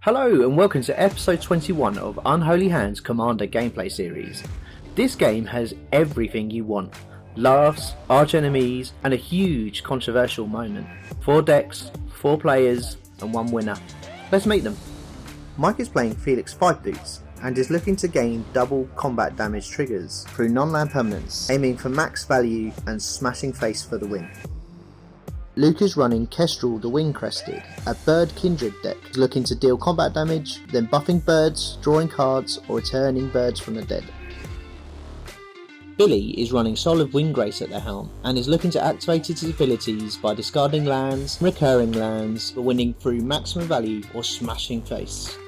Hello and welcome to episode 21 of Unholy Hands Commander gameplay series. This game has everything you want. Laughs, arch enemies, and a huge controversial moment. 4 decks, 4 players, and 1 winner. Let's meet them. Mike is playing Felix 5 boots and is looking to gain double combat damage triggers through non-land permanents, aiming for max value and smashing face for the win. Luca's running Kestral the Windcrested, a bird kindred deck, looking to deal combat damage, then buffing birds, drawing cards, or returning birds from the dead. Billy is running Solid Windgrace at the helm, and is looking to activate its abilities by discarding lands, recurring lands, or winning through maximum value or smashing face.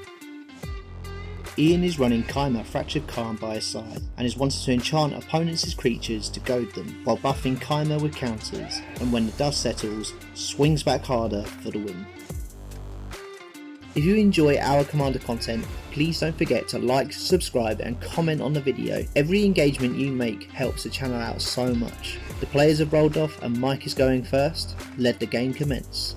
Ian is running Kaima Fractured Calm by his side, and is wanting to enchant opponents' creatures to goad them, while buffing Kaima with counters, and when the dust settles, swings back harder for the win. If you enjoy our Commander content, please don't forget to like, subscribe and comment on the video. Every engagement you make helps the channel out so much. The players have rolled off and Mike is going first. Let the game commence.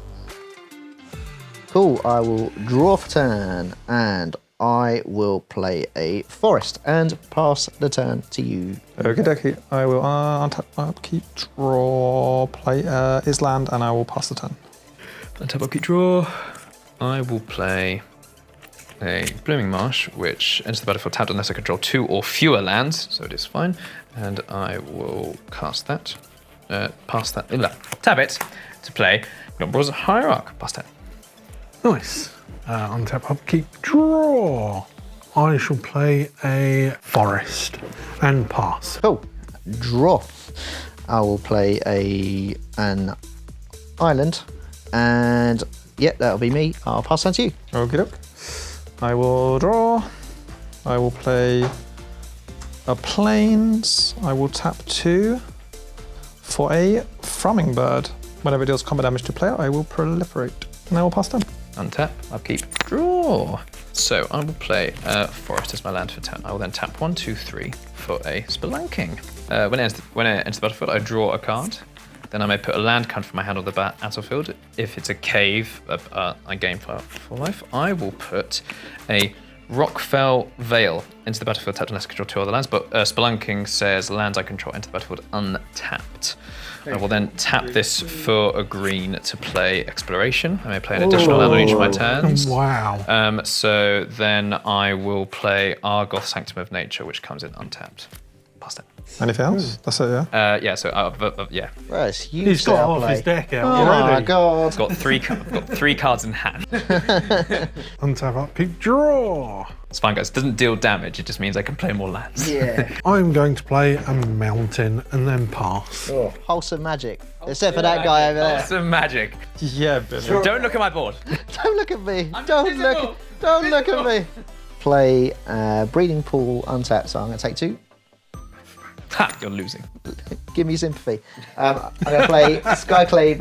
Cool, I will draw for turn and I will play a forest and pass the turn to you. Okie dokie. I will untap, upkeep, draw, play his land, and I will pass the turn. Untap, upkeep, draw. I will play a Blooming Marsh, which enters the battlefield tapped unless I control 2 or fewer lands, so it is fine. And I will cast that. Pass that. Tap it to play Gnombrel's Hierarch. Pass turn. Nice. Untap, upkeep, draw. I shall play a forest and pass. Cool. Draw. I will play an island, and that'll be me. I'll pass that to you. Okie doke. I will draw. I will play a plains. I will tap 2 for a Frumming Bird. Whenever it deals combat damage to player, I will proliferate. And I will pass turn. Untap, upkeep, draw. So I will play Forest as my land for turn. I will then tap 1, 2, 3 for a Spelunking. When it enters the battlefield, I draw a card. Then I may put a land card from my hand on the battlefield. If it's a cave, I gain 4 life. I will put a Rockfell Vale into the battlefield tapped unless I control 2 other lands, but Spelunking says lands I control enter the battlefield untapped. I will then tap this for a green to play Exploration. I may play an additional land on each of my turns. Wow. So then I will play Argoth Sanctum of Nature, which comes in untapped. Past it. Anything else? That's it, yeah? Yeah. Right, He's got half his deck out Oh already. my god. I've got 3 cards in hand. Untap, upkeep, draw. It's fine, guys. It doesn't deal damage. It just means I can play more lands. Yeah. I'm going to play a mountain and then pass. Wholesome magic. Except for that guy over there. Some magic. Yeah, Billy. Don't look at my board. Don't look at me. Don't look at me. Play Breeding Pool untapped, so I'm going to take 2. Ha! You're losing. Give me sympathy. I'm going to play Skyclave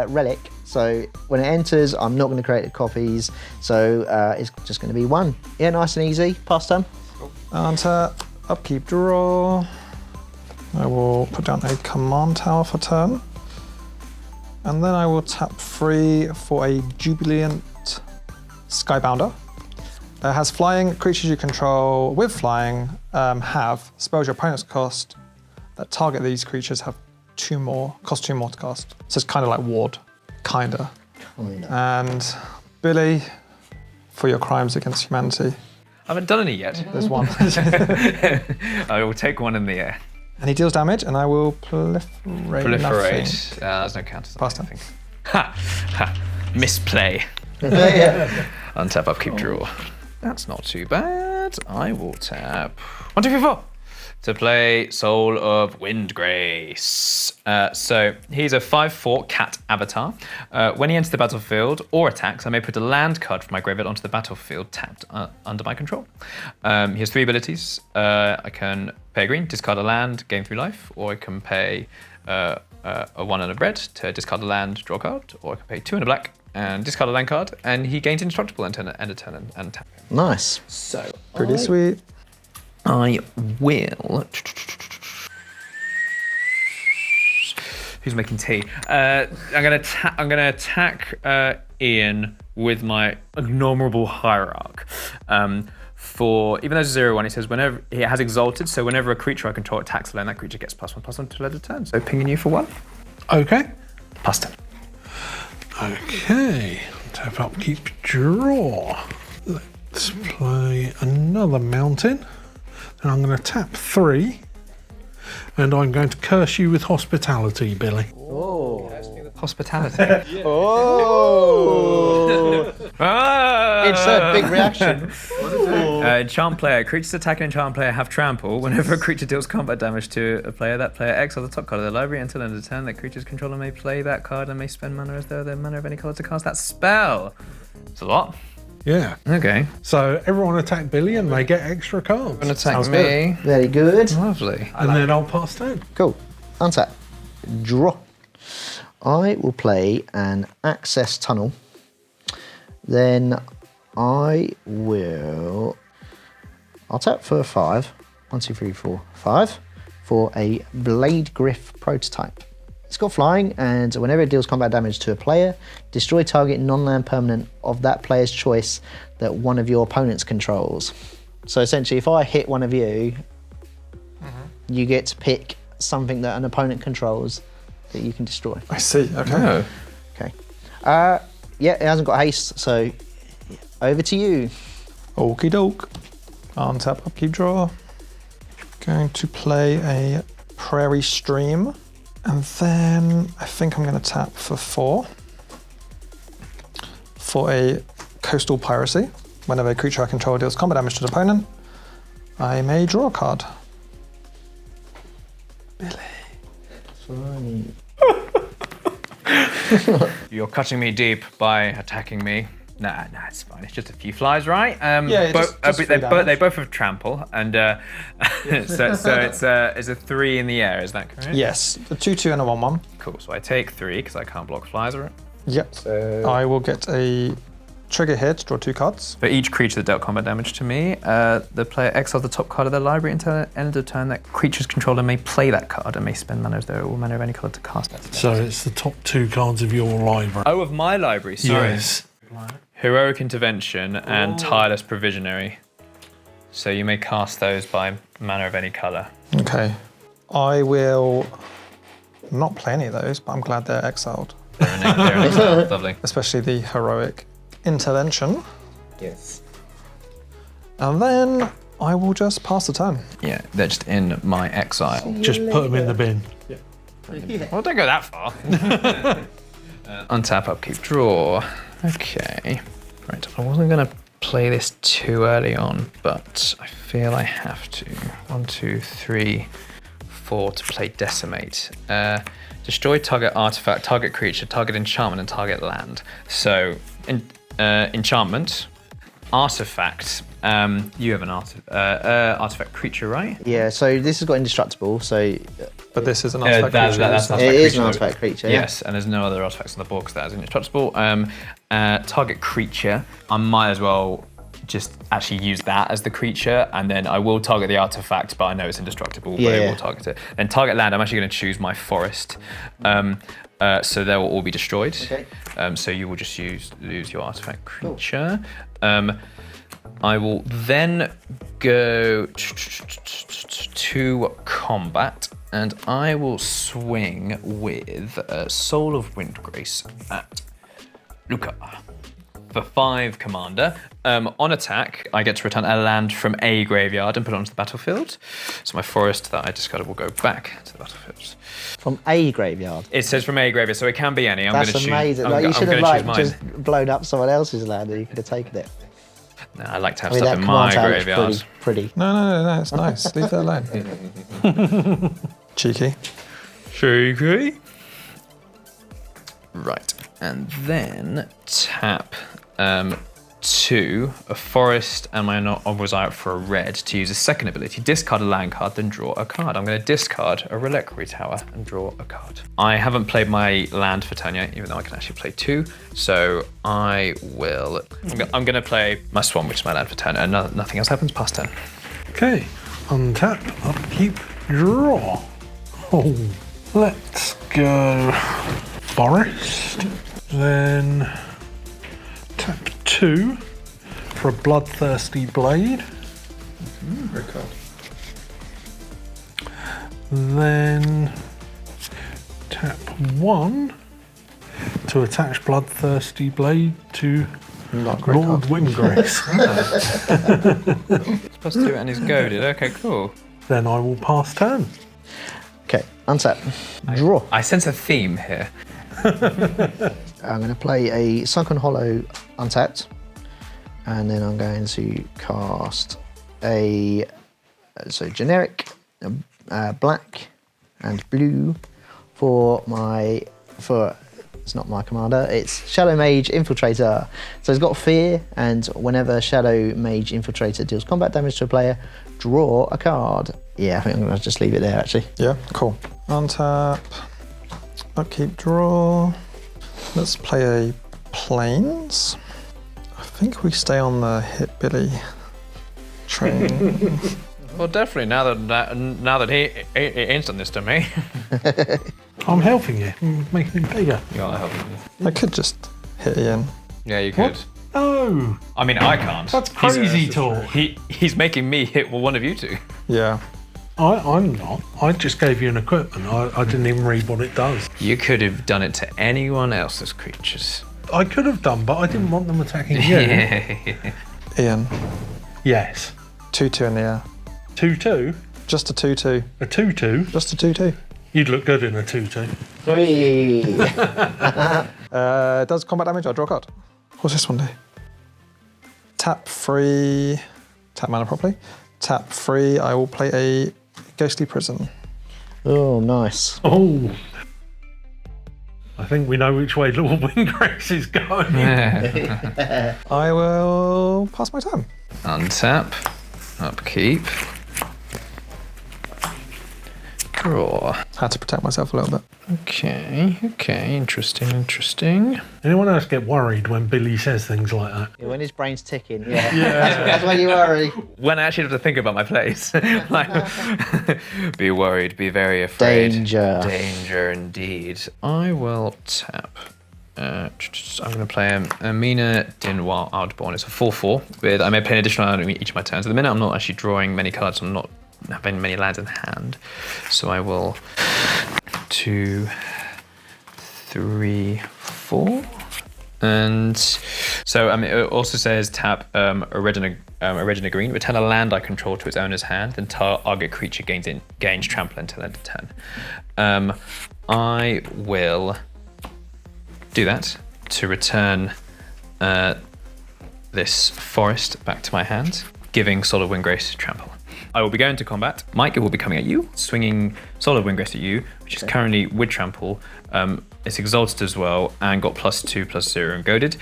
Relic. So when it enters, I'm not going to create the copies. So it's just going to be 1. Yeah, nice and easy. Pass turn. Untap, upkeep, draw. I will put down a command tower for turn. And then I will tap 3 for a Jubilant Skybounder. It has flying. Creatures you control with flying have spells your opponent's cost that target these creatures have cost 2 more to cast. So it's kind of like ward, kinda. And Billy, for your crimes against humanity. I haven't done any yet. There's 1. I will take 1 in the air. And he deals damage, and I will proliferate. Nothing. There's no counters. Pass turn. Ha! Ha! Misplay. Yeah. Untap, upkeep, draw. That's not too bad. I will tap 1, 2, 3, 4 to play Soul of Windgrace. So he's a 5/4 cat avatar. When he enters the battlefield or attacks, I may put a land card from my graveyard onto the battlefield tapped under my control. He has 3 abilities. I can pay a green, discard a land, gain 3 life, or I can pay a 1 and a red to discard a land, draw a card, or I can pay 2 and a black and discard a land card, and he gains indestructible and a turn and tap. Nice. So Pretty sweet. I will. Who's making tea? I'm gonna attack Ian with my innumerable hierarch. For even though it's 0/1, he says whenever he has exalted, so whenever a creature I control attacks alone, that creature gets +1/+1 till end of turn. So pinging you for 1. Okay. +10. Okay. Tap up, keep, draw. Let's play another mountain. And I'm going to tap 3. And I'm going to curse you with hospitality, Billy. Hospitality. It's a big reaction. Enchant player. Creatures attacking enchant player have trample. Whenever a creature deals combat damage to a player, that player exiles the top card of their library until end of turn. That creature's controller may play that card and may spend mana as though their mana of any color to cast that spell. It's a lot. Yeah. Okay. So everyone attack Billy and they get extra cards. Gonna attack me. Very good. Lovely. And then I'll pass turn. Cool. Untap. Draw. I will play an access tunnel. Then I'll tap for 5. 1, 2, 3, 4, 5 for a Blade Griff prototype. It's got flying, and whenever it deals combat damage to a player, destroy target non-land permanent of that player's choice that one of your opponents controls. So essentially, if I hit one of you, you get to pick something that an opponent controls that you can destroy. I see. Okay. Oh. Okay. Yeah, it hasn't got haste, so over to you. Okie doke. Untap, upkeep, draw. Going to play a Prairie Stream. And then I think I'm going to tap for 4 for a Coastal Piracy. Whenever a creature I control deals combat damage to the opponent, I may draw a card. Funny. You're cutting me deep by attacking me. Nah, it's fine. It's just a few flies, right? Yeah, just they 3 damage. they both have trample, and so it's a 3 in the air. Is that correct? Yes, a 2/2 and a 1/1. Cool. So I take 3 because I can't block flies, right? Yep. I will get a trigger here to draw 2 cards. For each creature that dealt combat damage to me, the player exiles the top card of their library until end of turn. That creature's controller may play that card and may spend mana as though all mana of any color to cast that spell. So it's the top 2 cards of your library. Oh, of my library. Sorry. Yes. Heroic Intervention and Tireless Provisionary. So you may cast those by mana of any color. Okay. I will not play any of those, but I'm glad they're exiled. They're in exile. Lovely. Especially the Heroic Intervention. Yes. And then I will just pass the turn. Yeah, they're just in my exile. Just put them in the bin. Well, don't go that far. Untap, upkeep, draw. Okay. Right, I wasn't going to play this too early on, but I feel I have to. 1, 2, 3, 4 to play Decimate. Destroy target artifact, target creature, target enchantment, and target land. So, enchantment, artifact. You have an artifact creature, right? Yeah, so this has got indestructible, so But this is an artifact creature. That's an it artifact is creature. an artifact creature. Yes, and there's no other artifacts on the board because that is indestructible. Target creature, I might as well just actually use that as the creature, and then I will target the artifact, but I know it's indestructible, but I will target it. And target land, I'm actually going to choose my forest. So they will all be destroyed. Okay. So you will just lose your artifact creature. I will then go to combat, and I will swing with Soul of Windgrace at Luca. For 5 commander. On attack, I get to return a land from a graveyard and put it onto the battlefield. So my forest that I discarded will go back to the battlefield. From a graveyard. It says from a graveyard, so it can be any. That's amazing. Like, you should have just blown up someone else's land and you could have taken it. No, I like to have I mean, stuff that in my command tower is graveyard. pretty. No, it's nice. Leave it alone. Cheeky. Cheeky. Right, and then tap 2, a forest, and my Obrazire for a red to use a second ability. Discard a land card, then draw a card. I'm going to discard a Reliquary Tower and draw a card. I haven't played my land for turn yet, even though I can actually play 2. So I will. I'm going to play my Swan, which is my land for turn, and nothing else happens past turn. Okay. Untap, upkeep, draw. Oh, let's go forest. Then 2 for a bloodthirsty blade. Very cool. Then tap 1 to attach bloodthirsty blade to Not a great Lord card. Windgrace. It's +2 and he's goaded. Okay, cool. Then I will pass turn. Okay, untap. Draw. I sense a theme here. I'm going to play a Sunken Hollow untapped, and then I'm going to cast a generic black and blue for it's not my commander, it's Shadow Mage Infiltrator. So it's got fear, and whenever Shadow Mage Infiltrator deals combat damage to a player, draw a card. Yeah, I think I'm going to just leave it there actually. Yeah, cool. Untap, upkeep, draw. Let's play a Plains. I think we stay on the Hit Billy train. Well, definitely. Now that he instant this to me. I'm helping you, making him bigger. You are helping me. I could just hit Ian. Yeah, you could. What? No, I mean, I can't. that's crazy talk. He's making me hit one of you two. Yeah. I'm not. I just gave you an equipment. I didn't even read what it does. You could have done it to anyone else's creatures. I could have done, but I didn't want them attacking you. Ian, Yes. 2-2 in the air. 2-2? Just a 2-2. A 2-2? Just a 2-2. You'd look good in a 2-2. Does combat damage, I draw a card. What's this one do? Tap 3, tap mana properly. Tap 3, I will play a Ghostly Prison. Oh, nice. Oh. I think we know which way Lord Windgrace is going. I will pass my turn. Untap. Upkeep. Draw. Had to protect myself a little bit. Okay, interesting. Anyone else get worried when Billy says things like that? Yeah, when his brain's ticking, yeah. That's when you worry. When I actually have to think about my plays, like, be worried, be very afraid. Danger indeed. I will tap. I'm going to play a Mina Dinwar Outborn. It's a 4/4 with I may play an additional land each of my turns. At the minute, I'm not actually drawing many cards. I'm not having many lands in hand, so I will 2, 3, 4, and so it also says tap a red and a green. Return a land I control to its owner's hand, then target creature gains trample until end of turn. I will do that to return this forest back to my hand, giving Solid Windgrace trample. I will be going to combat. Mike will be coming at you, swinging Solid Windgrace at you, which is currently with trample. It's exalted as well, and got +2/+0 and goaded.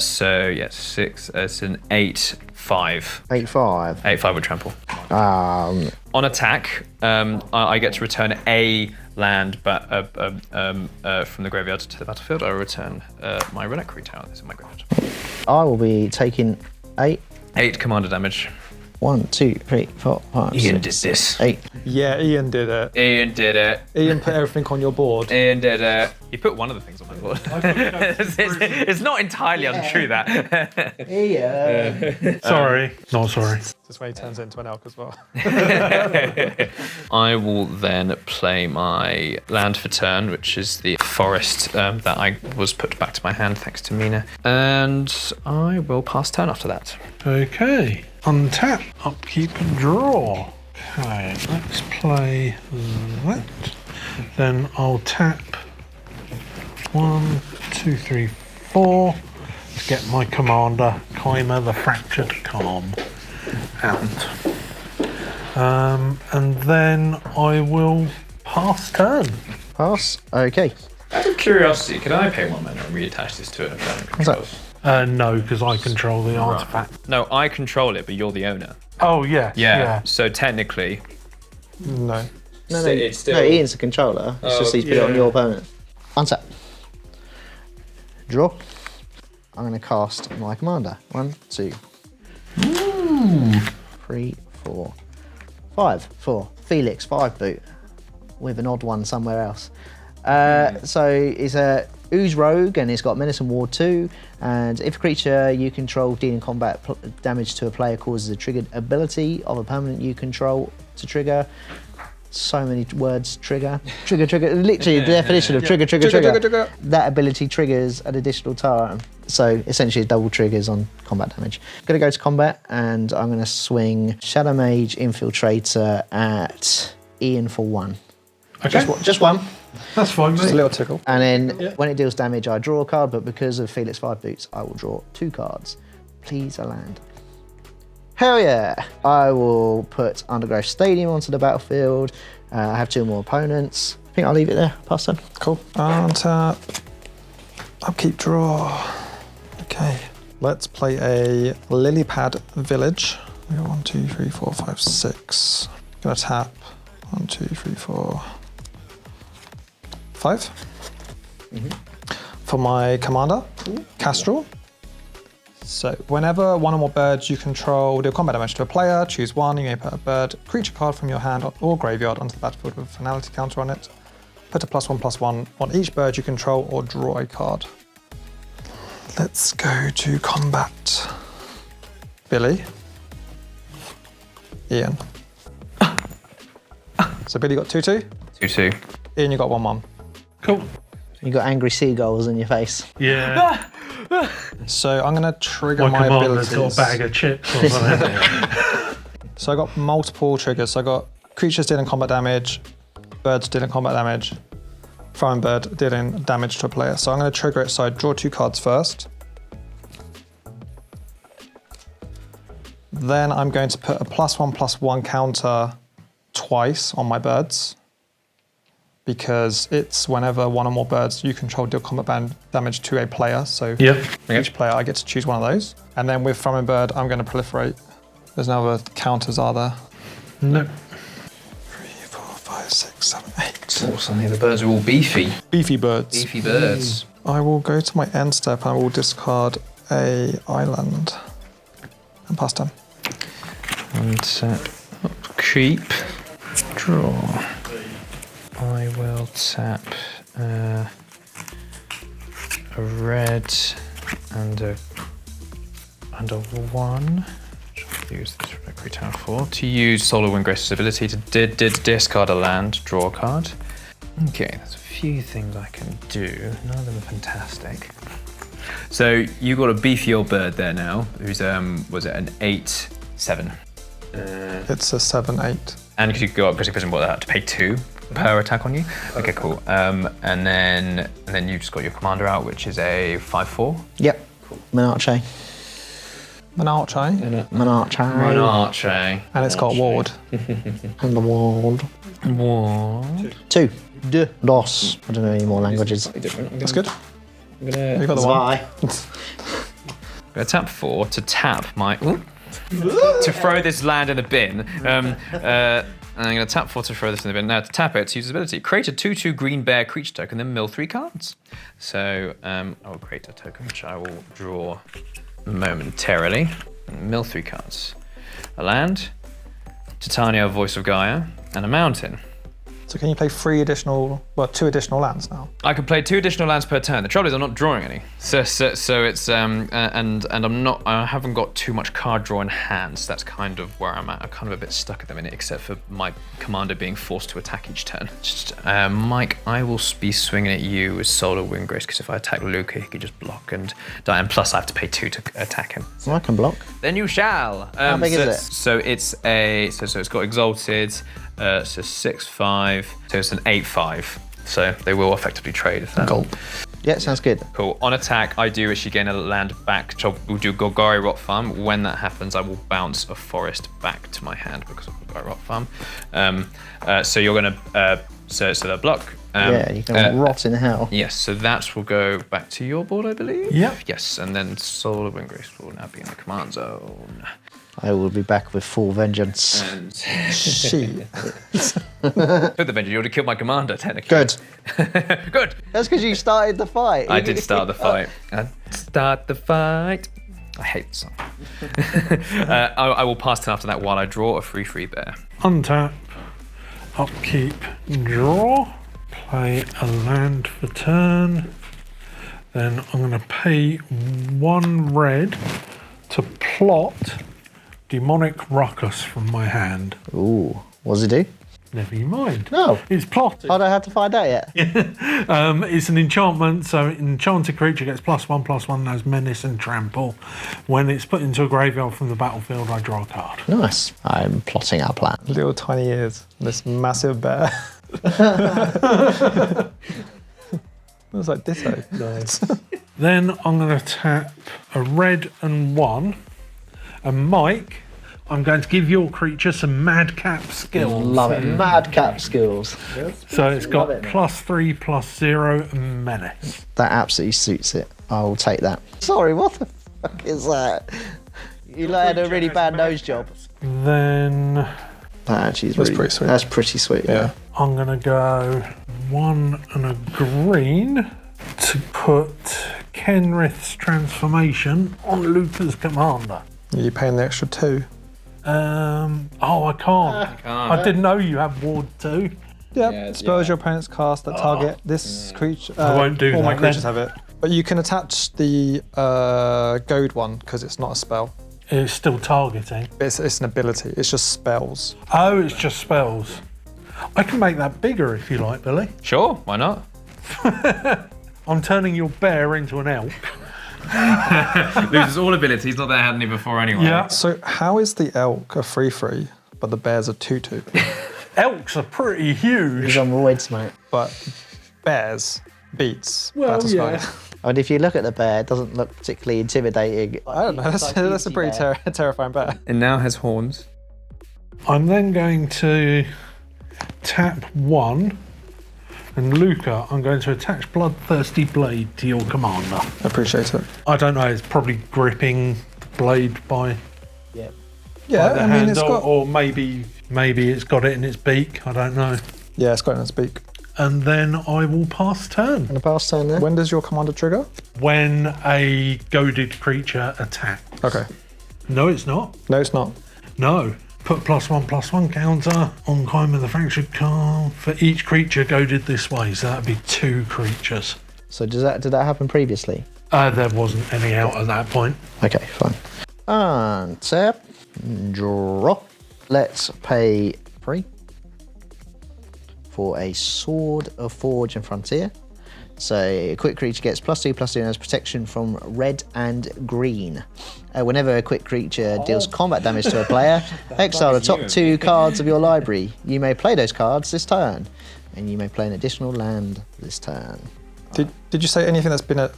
So yeah, 6. It's an 8/5. 8/5. 8/5 with trample. On attack, I get to return a land, but from the graveyard to the battlefield. I return my reliquary tower that's in my graveyard. I will be taking 8. 8 commander damage. 1, 2, 3, 4, 5, Ian 6, did this. 8. Yeah, Ian did it. Ian did it. Ian put everything on your board. Ian did it. He put one of the things on my board. It's not entirely untrue, that. Yeah. Sorry. Not sorry. This way he turns it into an elk as well. I will then play my land for turn, which is the forest that I was put back to my hand thanks to Mina. And I will pass turn after that. Okay. Untap, upkeep and draw. Okay, let's play that. Then I'll tap 1, 2, 3, 4 to get my commander, Kaima the Fractured Calm, out. And then I will pass turn. Pass. Okay. Out of curiosity, can I pay 1 mana and reattach this to it? What's that? No, because I control the artifact. No, I control it, but you're the owner. Oh, yes. Yeah. So technically, No. No, it's still- no, Ian's the controller. It's just he's put it on your opponent. Untap. Draw. I'm going to cast my commander. 1, 2, 3, 4, 5 for Felix 5 boot with an odd one somewhere else. So it's a Ooze Rogue, and it's got Menace and Ward 2. And if a creature you control dealing combat damage to a player causes a triggered ability of a permanent you control to trigger. So many words, trigger. Literally the definition of trigger. That ability triggers an additional turn. So essentially double triggers on combat damage. I'm gonna go to combat and I'm gonna swing Shadow Mage Infiltrator at Ian for 1. Okay. Just one. That's fine, Just a mate. little tickle. And then when it deals damage, I draw a card, but because of Felix 5 Boots, I will draw 2 cards. Please, a land. Hell yeah! I will put Undergrowth Stadium onto the battlefield. I have 2 more opponents. I think I'll leave it there. Pass turn. Cool. Untap. Upkeep, draw. Okay. Let's play a Lily Pad Village. We got 1, 2, 3, 4, 5, 6. Gonna tap 1, 2, 3, 4, 5. For my commander, Kestral. So whenever one or more birds you control deal combat damage to a player, choose one. You may put a bird creature card from your hand or graveyard onto the battlefield with a finality counter on it. Put a +1/+1 on each bird you control or draw a card. Let's go to combat. Billy. Ian. So Billy got 2/2. 2/2. Ian, you got 1/1. Cool. You got angry seagulls in your face. Yeah. So I'm gonna trigger my commander's abilities. got a bag of chips or something. So I got multiple triggers. So I got creatures dealing combat damage, birds dealing combat damage, foreign bird dealing damage to a player. So I'm going to trigger it. So I draw 2 cards first. Then I'm going to put a +1/+1 counter twice on my birds, because it's whenever one or more birds you control deal combat damage to a player. So Yep. each player I get to choose one of those. And then with Foreign Bird, I'm going to proliferate. There's no other counters, are there? No. 3, 4, 5, 6, 7, 8. Oh, suddenly the birds are all beefy. Beefy birds. Beefy birds. I will go to my end step and I will discard a island and pass turn. And creep. Draw. I will tap a red and a 1. Use this Recruit Town 4 to use Solar Windgrace's ability to discard a land, draw a card. Okay, there's a few things I can do. None of them are fantastic. So you got a beefy old bird there now, who's was it an 8/7? It's a 7/8. And because you go up because what that to pay 2 per attack on you. Okay, cool. And then you just got your commander out, which is a 5/4. Yep. Cool. Menarche. Menarche. And it's got ward. And the ward. Ward. 2. Dos. I don't know any more languages. That's good. You got the 1. Zwei. I'm gonna tap 4 to tap my. To throw this land in the bin. And I'm going to tap 4 to throw this in the bin. Now to tap it, to use its ability, create a 2/2 green bear creature token, then mill 3 cards. So I will create a token, which I will draw momentarily. Mill 3 cards. A land, Titania, Voice of Gaia, and a mountain. So can you play 2 additional lands now? I can play 2 additional lands per turn. The trouble is I'm not drawing any. So it's and I haven't got too much card draw in hand, so that's kind of where I'm at. I'm kind of a bit stuck at the minute, except for my commander being forced to attack each turn. Mike, I will be swinging at you with Solar Windgrace, because if I attack Luca, he can just block and die, and plus I have to pay 2 to attack him. So I can block. Then you shall. How big is it? So it's it's got Exalted, so 6/5, so it's an 8/5. So they will effectively trade if that. Gulp. Yeah, sounds good. Cool. On attack, I do actually gain a land back. So we'll do Golgari Rot Farm. When that happens, I will bounce a forest back to my hand because of Golgari Rot Farm. So you're gonna so the block. Yeah, you can rot in hell. Yes, so that will go back to your board, I believe. Yep. Yes, and then Solar Windgrace will now be in the command zone. I will be back with full vengeance. And Shit. with the vengeance, you would have killed my commander, technically. Good. Good. That's because you started the fight. I did start the fight. I hate the song. I will pass turn after that while I draw a 3/3 bear. Untap, upkeep, draw, play a land for turn. Then I'm going to pay 1 red to plot Demonic Ruckus from my hand. Ooh, what does it do? Never you mind. No. It's plotted. I don't have to find out yet. It's an enchantment, so enchanted creature gets +1/+1 and has menace and trample. When it's put into a graveyard from the battlefield, I draw a card. Nice. I'm plotting our plan. Little tiny ears. This massive bear. It was like ditto. Nice. Then I'm going to tap a red and 1. And Mike, I'm going to give your creature some madcap skills. Love it. Madcap skills. So it's got Love it, mate. +3/+0 and menace. That absolutely suits it. I will take that. Sorry, what the fuck is that? You had a really bad nose job. Then That actually is That's really, pretty sweet. That's pretty sweet. Yeah. I'm going to go 1 and a green to put Kenrith's transformation on Luca's commander. Are you paying the extra 2? I can't. I didn't know you have Ward 2. Yep. Yeah, Spells your opponent's cast that target this creature. I won't do all my that creatures then. have it. But you can attach the goad one because it's not a spell. It's still targeting. It's an ability. It's just spells. Oh, it's just spells. I can make that bigger if you like, Billy. Sure, why not? I'm turning your bear into an elk. Loses all abilities, not that I had any before anyway. Yeah. So how is the elk a 3/3, but the bear's a 2/2? Elks are pretty huge. He's on roids, mate. But bears beats Well, Battlespire. yeah. And if you look at the bear, it doesn't look particularly intimidating. I don't know. That's a pretty terrifying bear. It now has horns. I'm then going to tap 1, and Luca, I'm going to attach Bloodthirsty Blade to your commander. I appreciate it. I don't know, it's probably gripping the blade by Yeah. Yeah, the I mean, handle, it's got. or maybe it's got it in its beak. I don't know. Yeah, it's got it in its beak. And then I will pass turn. And a pass turn there. When does your commander trigger? When a goaded creature attacks. Okay. No, it's not. No, it's not. No. Put +1/+1 counter on Kaima the Fractured card for each creature goaded this way. So that'd be 2 creatures. So did that happen previously? There wasn't any out at that point. Okay, fine. And tap, draw. Let's pay 3 for a Sword of Forge and Frontier. So a quick creature gets +2/+2 and has protection from red and green. Whenever a quick creature deals combat damage to a player, exile the top 2 cards of your library. You may play those cards this turn, and you may play an additional land this turn. Did you say anything that's been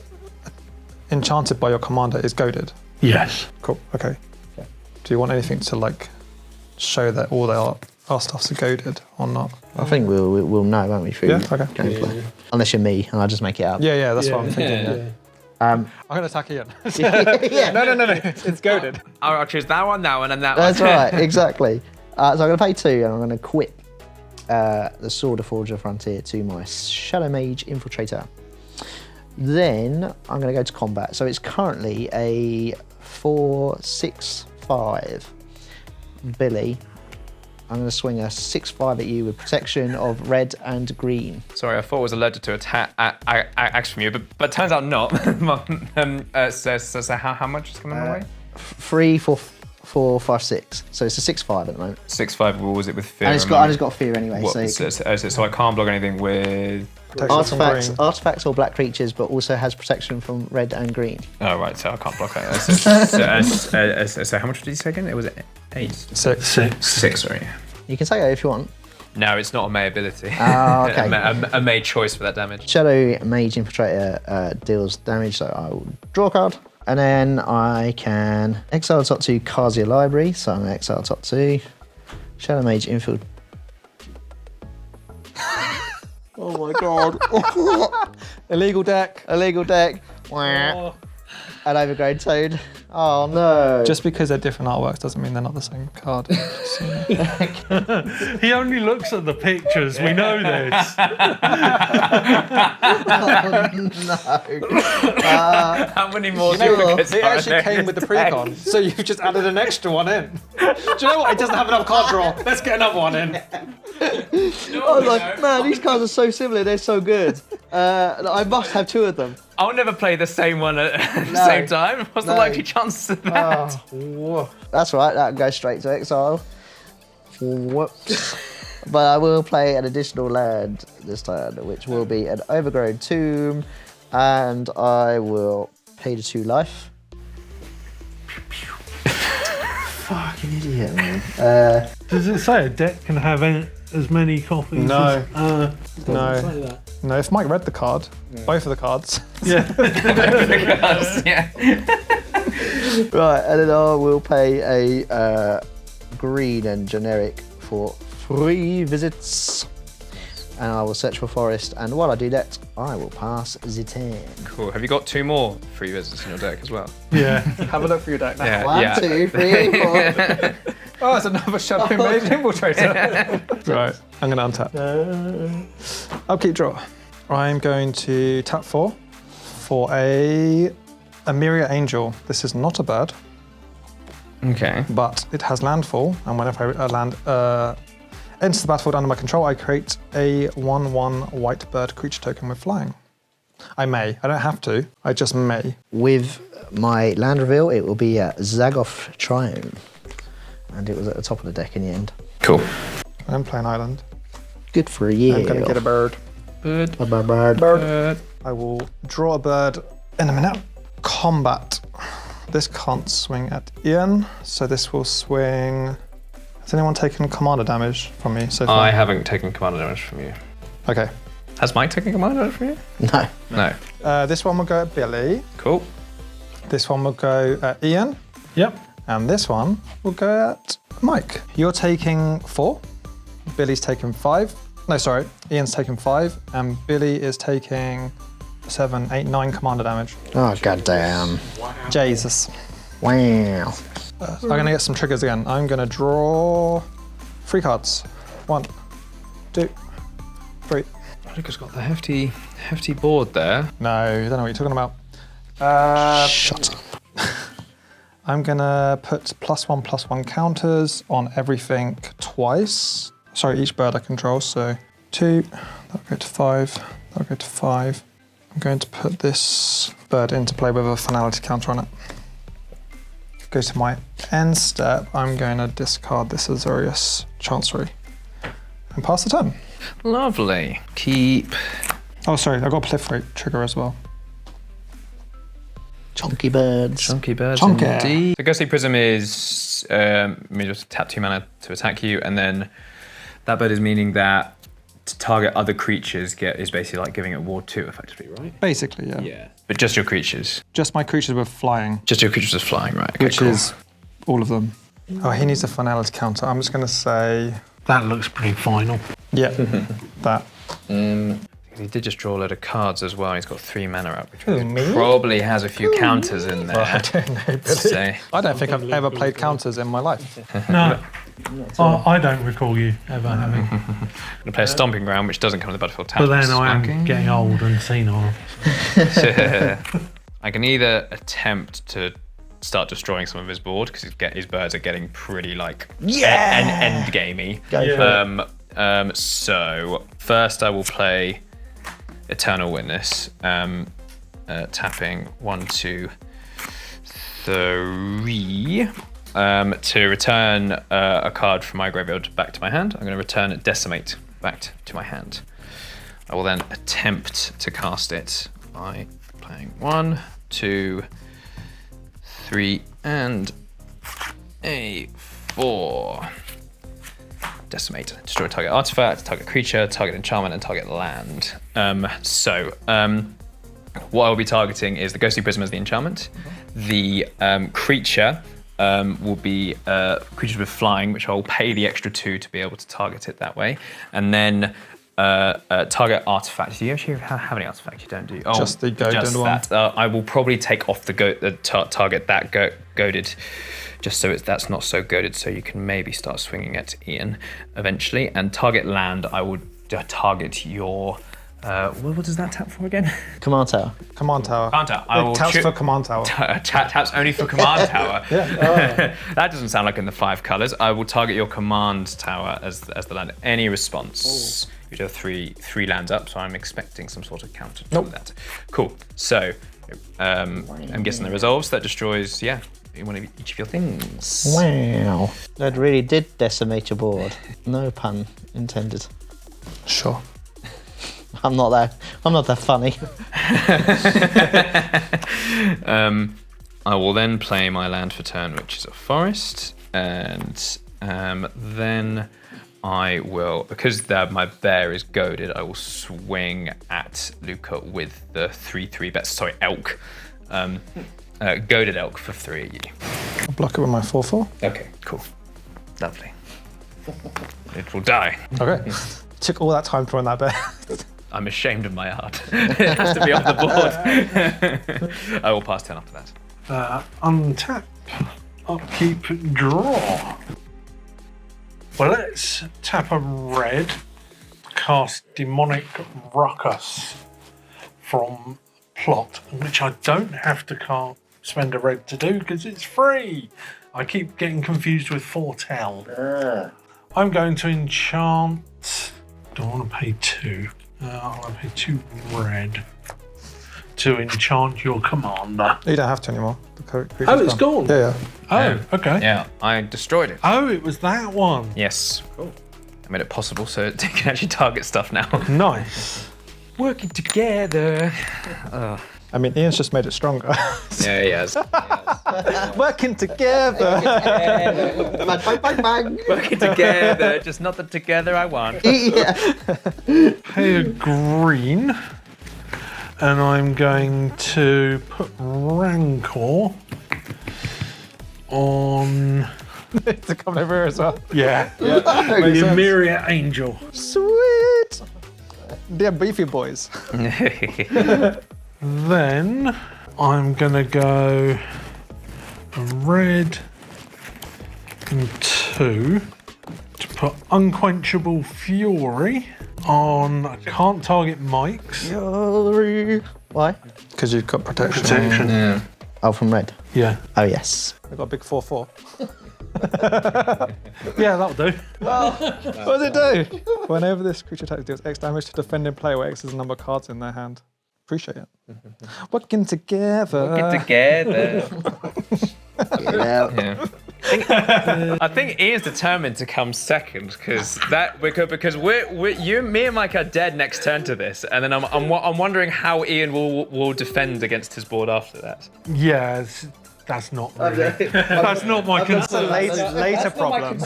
enchanted by your commander is goaded? Yes. Cool. Okay. Do you want anything to like show that all our stuff's goaded or not? I think we'll know, won't we? Through Yeah, okay. gameplay. Unless you're me, and I just make it up. Yeah, that's what I'm thinking. I'm going to attack Ian. Yeah. No. It's goaded. I'll choose that one, and that That's one. right, exactly. So I'm going to pay 2, and I'm going to quit the Sword of Forge of Frontier to my Shadow Mage Infiltrator. Then I'm going to go to combat. So it's currently a 4/6/5. Billy, I'm going to swing a 6/5 at you with protection of red and green. Sorry, I thought I was allergic to attack axe from you, but turns out not. So how much is coming my way? 3, 4, 4, 5, 6. So it's a 6/5 at the moment. 6/5 rules it with fear. And it's got fear anyway. What, So so I can't block anything with. artifacts or black creatures, but also has protection from red and green. Oh right, so I can't block it. So how much did you say again? It was 8. 6. 6, sorry. You can say that if you want. No, it's not a May ability. Oh, okay. a May choice for that damage. Shadow Mage Infiltrator deals damage, so I will draw a card. And then I can exile top 2 cards of your library, so I'm going to exile top 2. Shadow Mage Infiltrator. Oh my god. Illegal deck. Illegal deck. Wah. An overgrown toad. Oh no. Just because they're different artworks doesn't mean they're not the same card. Just, He only looks at the pictures. We know this. How many more They duplicates are actually there came in with the this deck? precon, so you've just added an extra one in. Do you know what? It doesn't have enough card draw. Let's get another one in. I was like, man, these cards are so similar, they're so good. I must have 2 of them. I'll never play the same one at the same time. What's the likely chances of that? That's right, that goes straight to exile. Whoops. But I will play an additional land this turn, which will be an overgrown tomb, and I will pay to 2 life. Fucking idiot, man. Does it say a deck can have as many copies? No. As, No. say that. No, if Mike read the card, both of the cards. Yeah. Yeah. Right, and then I will pay a green and generic for 3 visits. And I will search for forest, and while I do that, I will pass the turn. Cool. Have you got 2 more free visits in your deck as well? Yeah. Have a look for your deck now. Yeah. 1, 2, 3, 4. Oh, it's another Shadow Mage Infiltrator. Right, I'm going to untap. Upkeep draw. I'm going to tap 4 for a Myria Angel. This is not a bird, Okay. but it has landfall, and whenever a land enters the battlefield under my control, I create a 1/1 white bird creature token with flying. I may. I don't have to. I just may. With my land reveal, it will be a Zagoth Triumph. And it was at the top of the deck in the end. Cool. I'm playing Island. Good for a year. I'm going to get a bird. Bird. A bird. Bird. I will draw a bird in a minute. Combat. This can't swing at Ian, so this will swing. Has anyone taken commander damage from me so far? I haven't taken commander damage from you. Okay. Has Mike taken commander damage from you? No. No. This one will go at Billy. Cool. This one will go at Ian. Yep. And this one will go at Mike. You're taking 4. Billy's taking 5. No, sorry. Ian's taking 5. And Billy is taking 7, 8, 9 commander damage. Oh, goddamn. Jesus. Wow. I'm going to get some triggers again. I'm going to draw 3 cards. 1, 2, 3. Luca's got the hefty board there. No, I don't know what you're talking about. Shut up. I'm going to put +1/+1 counters on everything twice. Sorry, each bird I control. So 2, that'll go to 5, that'll go to 5. I'm going to put this bird into play with a finality counter on it. Go to my end step. I'm going to discard this Azorius Chancery and pass the turn. Lovely. Keep. Oh, sorry, I got a proliferate trigger as well. Chunky birds. Chunky birds Chunky. indeed. The Ghostly Prism is just tap 2 mana to attack you, and then that bird is meaning that to target other creatures is basically like giving it Ward 2 effectively, right? Basically, yeah. Yeah. But just your creatures. Just my creatures with flying, Just your creatures are flying, right? Okay, which cool. is all of them. Oh, he needs a finality counter. I'm just going to say, That looks pretty final. yeah, that. He did just draw a load of cards as well. He's got 3 mana up, which Who, means me? he probably has a few counters in there. I don't know, Billy. So, I don't think I've ever played counters in my life. No. I don't recall you ever having. I'm gonna play a Stomping Ground, which doesn't come to the battlefield tap. But then I am Smacking. getting old and senile. I can either attempt to start destroying some of his board because his birds are getting pretty like end gamey. Go for it. So first I will play Eternal Witness, tapping 1, 2, 3. To return a card from my graveyard back to my hand, I'm going to return Decimate back to my hand. I will then attempt to cast it by playing 1, 2, 3, and a 4. Decimate. Destroy target artifact, target creature, target enchantment, and target land. What I'll be targeting is the Ghostly Prism as the enchantment. The creature will be creatures with flying, which I'll pay the extra 2 to be able to target it that way. And then target artifact. Do you actually have any artifact? You don't, do you? Oh, Just the goaded just one. that. I will probably take off the target that goaded, just so that's not so goaded, so you can maybe start swinging at Ian eventually. And target land, I would target your. What does that tap for again? Command tower. Command tower. Command tower. I will Taps shoot- for command tower. Taps only for command tower. That doesn't sound like in the 5 colours. I will target your command tower as the land. Any response. You do have three lands up, so I'm expecting some sort of counter to that. Cool. So I'm guessing the resolves that destroys one of each of your things. Wow. That really did decimate your board. No pun intended. Sure. I'm not that funny. I will then play my land for turn, which is a forest, and then I will, because my bear is goaded, I will swing at Luca with the 3/3 bet. Sorry, elk. Goaded elk for 3 of you. I'll block it with my 4/4. Okay, cool. Lovely. It will die. Okay. Took all that time throwing that bear. I'm ashamed of my art. It has to be off the board. I will pass turn after that. Untap, upkeep, draw. Well, let's tap a red, cast Demonic Ruckus from plot, which I don't have to spend a red to do because it's free. I keep getting confused with Foretell. I'm going to enchant. Do I want to pay 2? I want to pay 2 red to enchant your commander. You don't have to anymore. Oh, it's gone? Yeah. Oh, okay. Yeah, I destroyed it. Oh, it was that one. Yes. Cool. I made it possible so it can actually target stuff now. Nice. Working together. I mean, Ian's just made it stronger. Yeah, he has. Working together. Bang, bang, bang. Working together, just not the together I want. Yeah. Pay a green, and I'm going to put Rancor on. To come over here as well. Yeah. Makes The sense. Myriad Angel. Sweet. They're beefy boys. Then I'm gonna go a red and 2 to put Unquenchable Fury on. I can't target Mike's Why? Because you've got protection. Yeah. Oh, from red. Yeah. Oh, yes. I've got a big 4/4. Yeah, that'll do. What does it do? Whenever this creature attack deals X damage to defending player where X is the number of cards in their hand. Appreciate it. Working together. Working together. Yeah. Yeah. I think Ian's determined to come second because me and Mike are dead next turn to this, and then I'm wondering how Ian will defend against his board after that. Yeah, that's not really. That's not my concern. Later problem.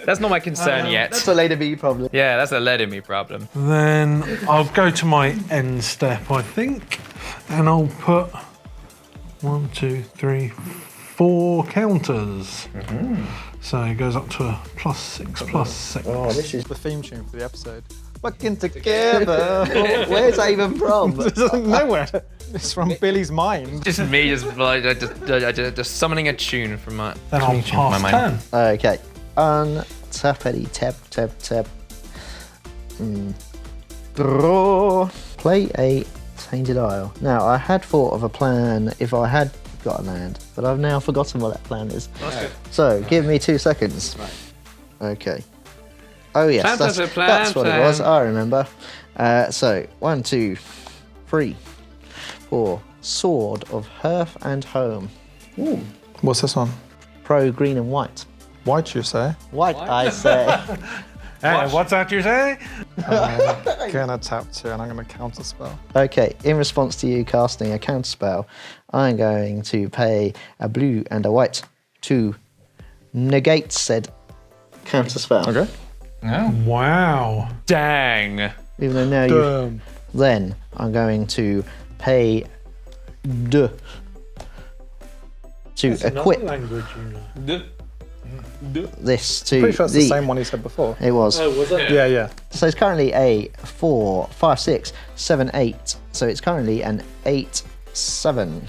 That's not my concern yet. That's a later B problem. Yeah, that's a letting me problem. Then I'll go to my end step, I think, and I'll put 1, 2, 3, 4 counters. So it goes up to a +6/+6. Oh, this is The theme tune for the episode. Working together. Where's that even from? Nowhere. It's from Billy's mind. Just me, just summoning a tune from my. Then I'll pass turn. Okay. Untappity, tap. Draw. Play a Tainted Isle. Now, I had thought of a plan if I had got a land, but I've now forgotten what that plan is. Okay. So, give me 2 seconds. Right. Okay. Oh, yes, Plan, that's what it was. I remember. So, 1, 2, 3, 4. Sword of Hearth and Home. Ooh. What's this one? Pro green and white. White, you say? White, I say. Hey, what's that you say? I'm gonna tap 2 and I'm gonna counter spell. Okay, in response to you casting a counter spell, I'm going to pay a blue and a white to negate said counter spell. Okay. No. Wow. Dang. Even though now you. Then I'm going to pay to equip Language, you know. this to Pretty sure it's the same one he said before. It was. Oh, was it? Yeah. So it's currently a 4, 5, 6, 7, 8. So it's currently an 8, 7.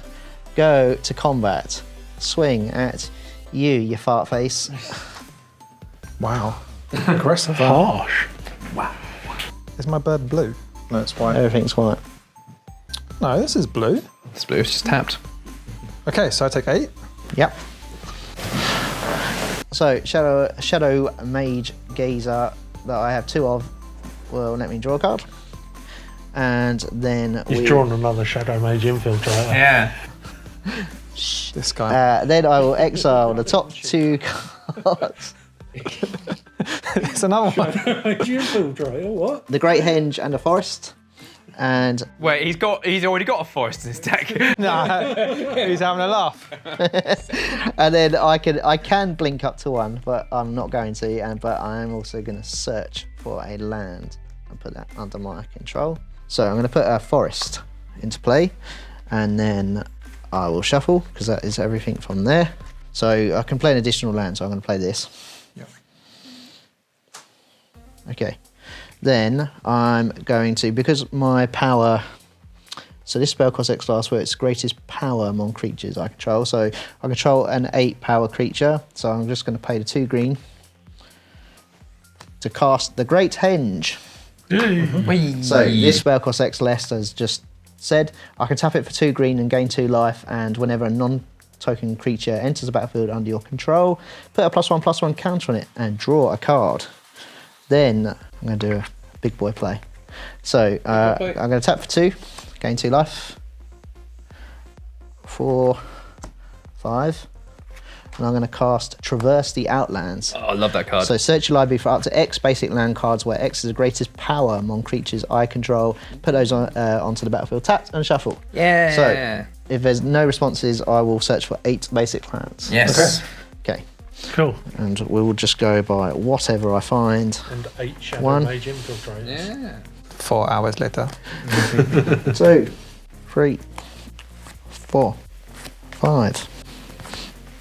Go to combat. Swing at you fart face. Wow. Aggressive. Harsh. Is my bird blue? No, it's white. Everything's white. No, this is blue. This blue is just tapped. Okay, so I take 8. Yep. So Shadow Mage Gazer that I have 2 of will let me draw a card. And then He's drawn another Shadow Mage Infiltrator. Yeah. This guy. then I will exile the top 2 cards. It's another one. Mage Infiltrator, what? The Great Henge and the Forest. And Wait, he's already got a forest in his deck. No, he's having a laugh. and then I can blink up to 1, but I'm not going to. But I am also going to search for a land and put that under my control. So I'm going to put a forest into play, and then I will shuffle because that is everything from there. So I can play an additional land. So I'm going to play this. Yep. Okay. Then I'm going to, because my power, so this spell costs X last where it's greatest power among creatures I control. So I control an 8 power creature. So I'm just going to pay the 2 green to cast the Great Henge. So this spell costs X less, as just said. I can tap it for 2 green and gain 2 life. And whenever a non-token creature enters the battlefield under your control, put a +1/+1 counter on it and draw a card. Then I'm going to do a big boy play. So I'm going to tap for 2, gain 2 life. 4, 5. And I'm going to cast Traverse the Outlands. Oh, I love that card. So search your library for up to X basic land cards where X is the greatest power among creatures I control. Put those onto the battlefield tapped and shuffle. Yeah. So if there's no responses, I will search for 8 basic lands. Yes. Okay. Cool. And we will just go by whatever I find. And 8 Shadow 1. Mage Infiltrators. Yeah. 4 hours later. 2, 3, 4, 5,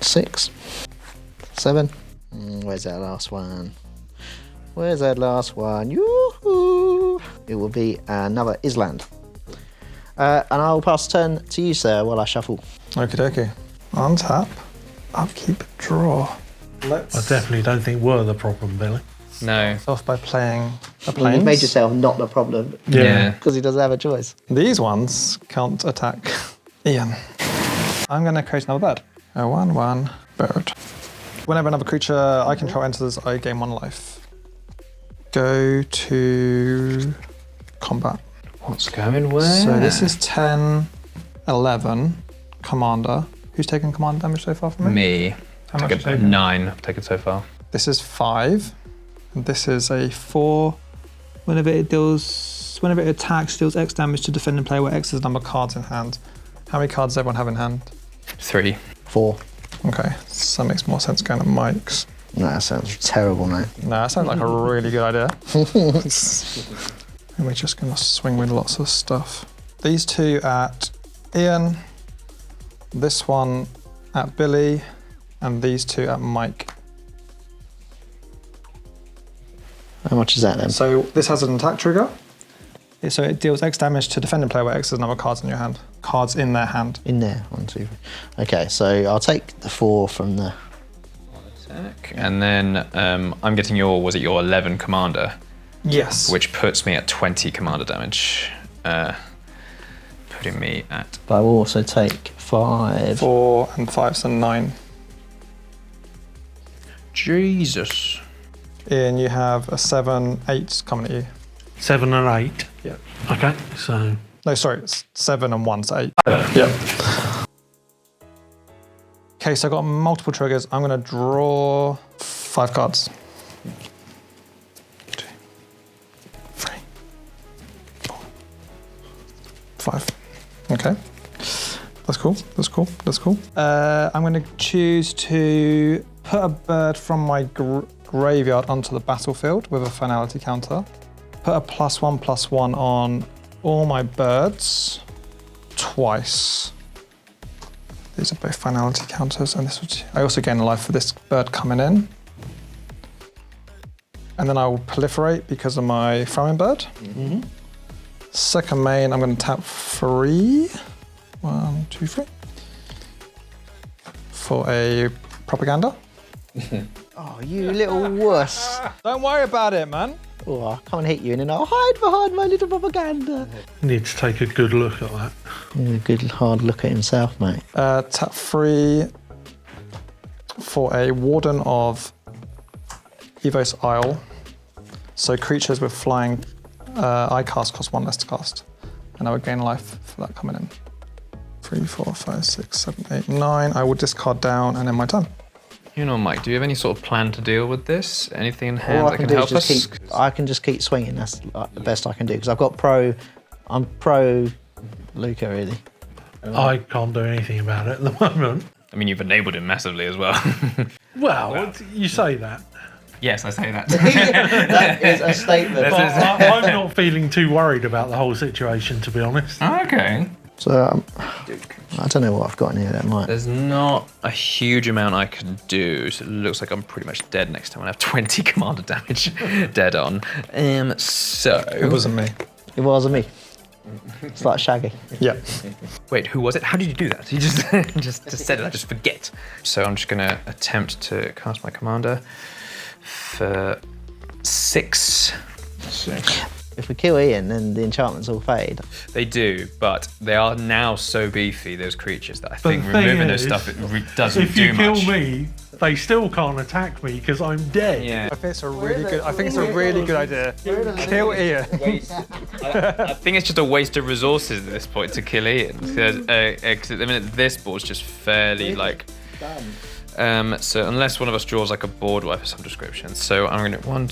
6, 7. Where's that last one? Where's that last one? Yoo-hoo! It will be another Island. And I will pass the turn to you, sir, while I shuffle. Okie dokie. Untap, upkeep, draw. I definitely don't think we're the problem, Billy. No. Off by playing a You've planes. made yourself not the problem Yeah. because he doesn't have a choice. These ones can't attack Ian. I'm going to create another bird. A 1/1 bird. Whenever another creature I control enters, I gain 1 life. Go to combat. What's going where? So this is 10, 11, commander. Who's taken command damage so far from me? me. How much Taken is it? 9. I've taken so far. This is 5, and this is a 4. Whenever it attacks, deals X damage to defending player where X is the number of cards in hand. How many cards does everyone have in hand? 3. 4. Okay, so that makes more sense going to Mike's. No, that sounds terrible, mate. No, that sounds like a really good idea. And we're just going to swing with lots of stuff. These 2 at Ian, this one at Billy, and these 2 at Mike. How much is that then? So this has an attack trigger. So it deals X damage to defending player where X is the number of cards in your hand. Cards in their hand. In there, 1, 2, 3. Okay, so I'll take the 4 from the. And then I'm getting was it your 11 commander? Yes. Which puts me at 20 commander damage. Putting me at... But I will also take 5. 4 and 5, so 9. Jesus. Ian, you have a 7, 8 coming at you. 7 and 8. Yeah. Okay, so No, sorry, it's 7 and 1, so 8. Yeah. Okay, so I've got multiple triggers. I'm going to draw 5 cards. 2, 3, 4, 5. Okay. That's cool. That's cool. That's cool. I'm going to choose to put a bird from my graveyard onto the battlefield with a finality counter. Put a +1/+1 on all my birds twice. These are both finality counters, and I also gain a life for this bird coming in. And then I will proliferate because of my throwing bird. Mm-hmm. Second main, I'm going to tap 3. 1, 2, 3. For a propaganda. Oh, you little wuss. Don't worry about it, man. Oh, I'll come and hit you and then I'll hide behind my little propaganda. need to take a good look at that. A good hard look at himself, mate. Tap 3 for a Warden of Evos Isle. So creatures with flying I cost 1 less to cast. And I would gain life for that coming in. 3, 4, 5, 6, 7, 8, 9. I will discard down and end my turn. You know, Mike, do you have any sort of plan to deal with this? Anything in hand All I that can can do is help just us? I can just keep swinging. That's like the best I can do because I'm pro Luca really. I can't do anything about it at the moment. I mean, you've enabled him massively as well. Well, you say that. Yes, I say that. That is a statement. But I'm not feeling too worried about the whole situation, to be honest. Okay. So I don't know what I've got in here that might. There's not a huge amount I can do, so it looks like I'm pretty much dead next time. I have 20 commander damage dead on. So... It wasn't me. It wasn't me. It's like Shaggy. Yeah. Wait, who was it? How did you do that? You just just said it, I just forget. So I'm just gonna attempt to cast my commander for 6. If we kill Ian, then the enchantments all fade. They do, but they are now so beefy, those creatures, that I But think the thing removing is, those stuff doesn't if you do kill much. me, they still can't attack me because I'm dead. Yeah. I think it's a really good idea. Kill Ian. I think it's just a waste of resources at this point to kill Ian. Because at the minute this board's just fairly like... so unless one of us draws like a board wipe of some description. So I'm gonna 1,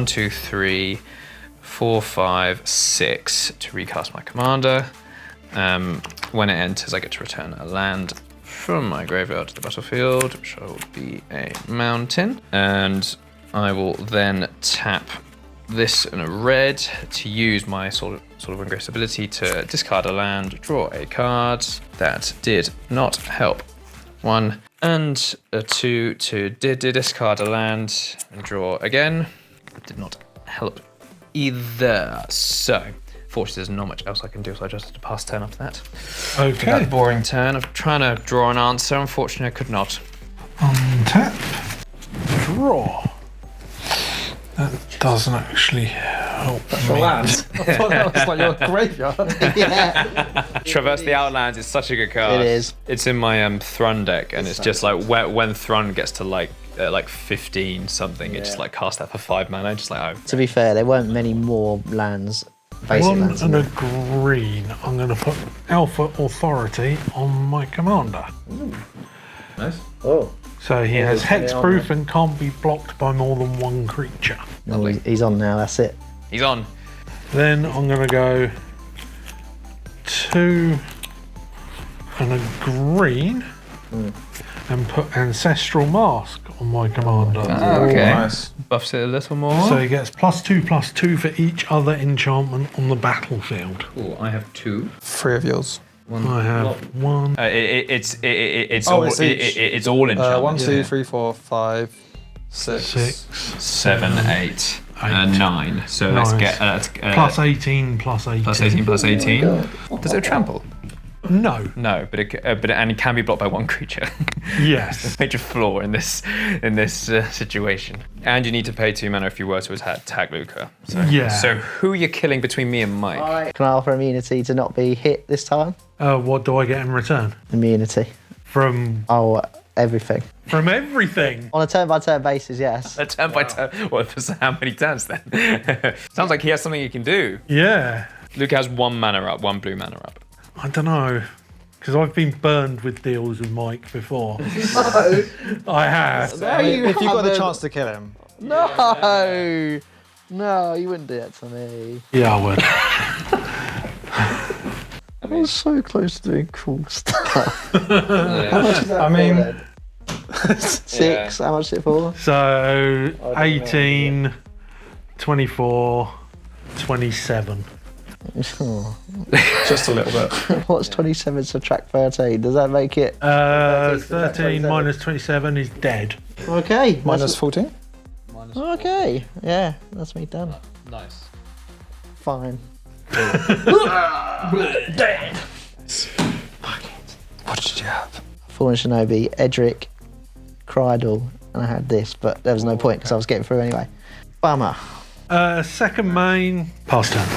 2, 3, 4, 5, 6 to recast my commander. When it enters, I get to return a land from my graveyard to the battlefield, which will be a mountain. And I will then tap this in a red to use my sort of Windgrace ability to discard a land, draw a card. That did not help. 1 and a 2 to discard a land and draw again. That did not help either. So, fortunately, there's not much else I can do, so I just have to pass turn after that. Okay. That boring turn of trying to draw an answer. Unfortunately, I could not. Untap. Draw. That doesn't actually help me. I thought that was like your graveyard. Yeah. Traverse the Outlands is such a good card. It is. It's in my Thrun deck, and it's just like when Thrun gets to like 15 something, it just like cast that for 5 mana. Just like, oh. To be fair, there weren't many more lands, basic 1 lands. in and a there. green. I'm going to put Alpha Authority on my commander. Nice. Oh. So he has hexproof and can't be blocked by more than 1 creature. No, he's on now, that's it. He's on. Then I'm going to go 2 and a green and put Ancestral Mask on my commander. Okay. Nice. Buffs it a little more. So he gets +2/+2 for each other enchantment on the battlefield. Cool. I have 2. 3 of yours. I have 1. It's Oh, all, it's each. it's all enchantments. 1, 2, 3, 4, 5, 6. 6. 7, 8, 9. So let's Nice. get +18, +18. +18. Does it have trample? No. No, but it can be blocked by 1 creature. Yes. Major flaw in this situation. And you need to pay 2 mana if you were to attack Luca. So, Yeah. So who are you killing between me and Mike? Can I offer immunity to not be hit this time? What do I get in return? Immunity. From Oh, everything. everything. On a turn-by-turn basis, yes. A turn by turn. What for how many turns then? Sounds like he has something he can do. Yeah. Luca has 1 mana up, 1 blue mana up. I don't know. Because I've been burned with deals with Mike before. No. I have. If you got the chance to kill him. No. No, you wouldn't do that to me. Yeah, I would. I was so close to doing cool stuff. Yeah. I mean, 6, how much is it for? So 18, 24, 27. just a little bit. What's 27 subtract 13? Does that make it? 13 minus 27 is dead. Okay. Minus 14? Okay. Yeah, that's me done. Nice. Fine. What did you have? Fallen Shinobi, Edric, Crydle, and I had this, but there was no point because I was getting through anyway. Bummer. Second main, pass turn.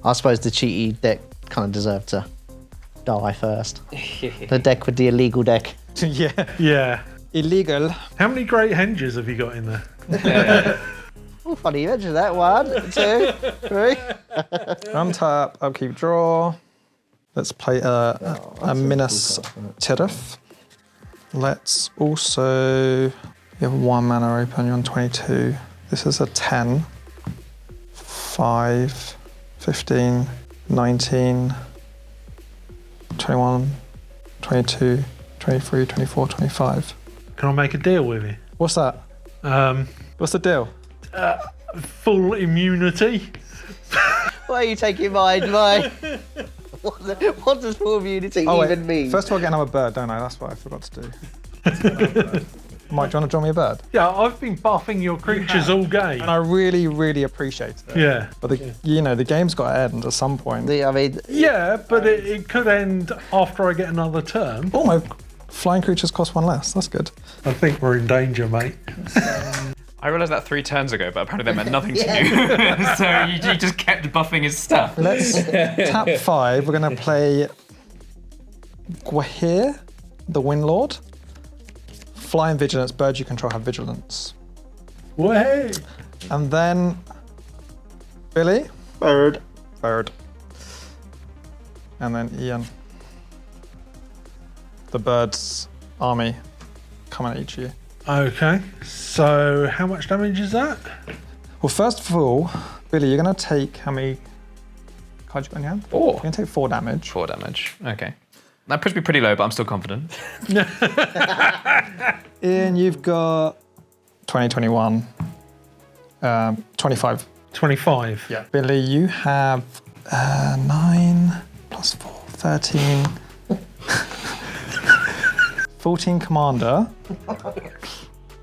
I suppose the cheaty deck kind of deserved to die first. The deck with the illegal deck. Yeah. Yeah. Illegal. How many great henges have you got in there? Funny you mentioned that. 1, 2, 3. Untap, upkeep, draw. Let's play a Minas Tirith. Let's also... You have 1 mana open, you're on 22. This is a 10. 5, 15, 19, 21, 22, 23, 24, 25. Can I make a deal with you? What's that? What's the deal? Full immunity. Why are you taking mine? What does full immunity even mean? First of all, I get another bird, don't I? That's what I forgot to do. Mike, do you want to draw me a bird? Yeah, I've been buffing your creatures all game. And I really, really appreciate it. Yeah. But the game's got to end at some point. Yeah, but it could end after I get another turn. Oh, my flying creatures cost 1 less. That's good. I think we're in danger, mate. I realised that 3 turns ago, but apparently that meant nothing to you. So you just kept buffing his stuff. Let's tap 5. We're going to play Gwahir, the Windlord. Flying Vigilance. Birds you control have Vigilance. Way. And then Billy. Bird. And then Ian. The bird's army coming at each of you. Okay, so how much damage is that? Well, first of all, Billy, you're going to take how many cards you got in your hand? 4. You're going to take 4 damage. 4 damage. Okay. That puts me pretty low, but I'm still confident. Ian, you've got 20, 21, 25. 25. Yeah. Billy, you have 9 plus 4, 13. 14 commander,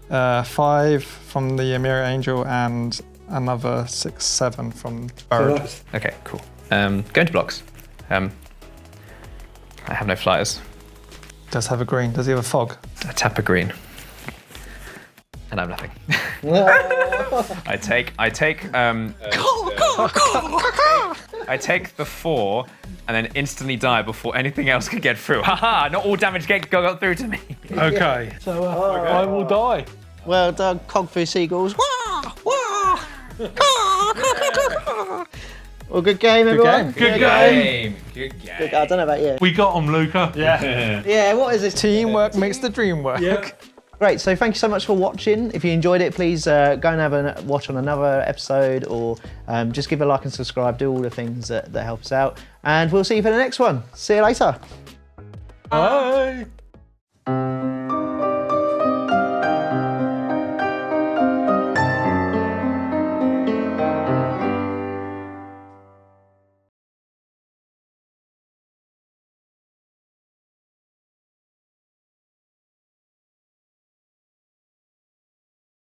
5 from the Emir Angel, and another 6, 7 from Bird. Okay, cool. Going to blocks. I have no flyers. Does have a green. Does he have a fog? I tap a green. And I have nothing. I take the 4 and then instantly die before anything else can get through. Haha! Not all damage got through to me. Okay, so I will die. Well done, Cogfu Seagulls. Wah! Wah! Well, good game, everyone. Good game. I don't know about you. We got them, Luca. Yeah, what is this? Teamwork makes the dream work. Yeah. Great, so thank you so much for watching. If you enjoyed it, please go and have a watch on another episode, or just give a like and subscribe, do all the things that help us out. And we'll see you for the next one. See you later. Bye.